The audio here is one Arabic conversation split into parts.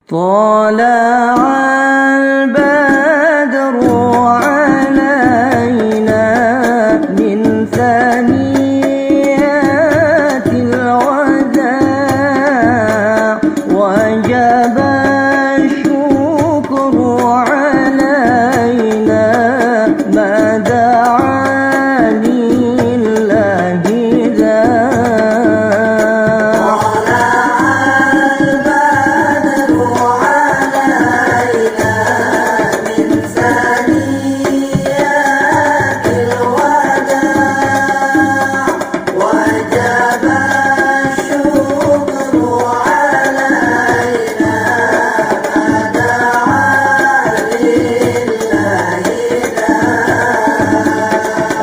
طلع البدر علينا من ثنيات الوداع، وجب الشكر علينا ما دعا لله ذا.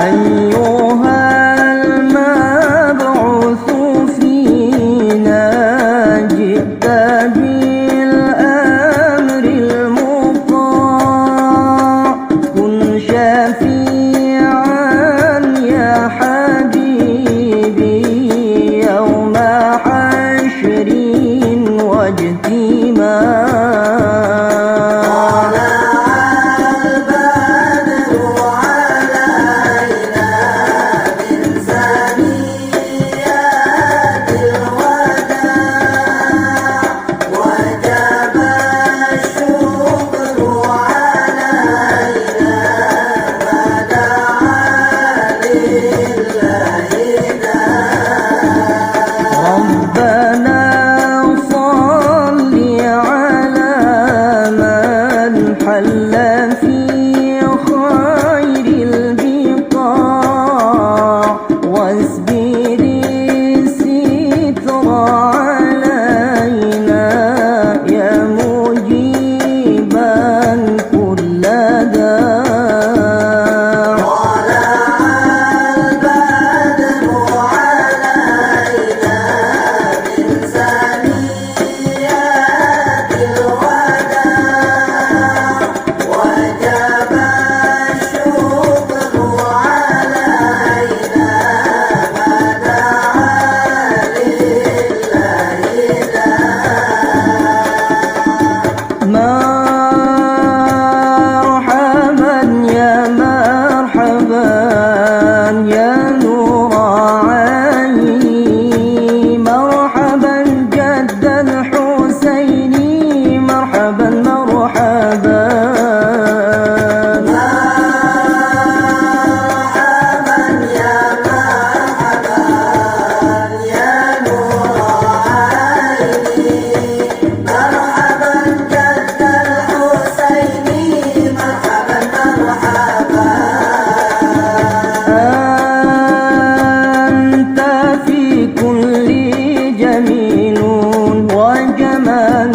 أيها المبعوث فينا جئت بالأمر المطاع، كن شفيعا يا حبيبي يوم حشر واجتماع. حل في خير البقاع، واصبر الستر علينا يا مجيبا كل داع. مرحبا يا مرحبا يا نور عيني، مرحبا جد الحسين، مرحبا مرحبا. جميل وجمال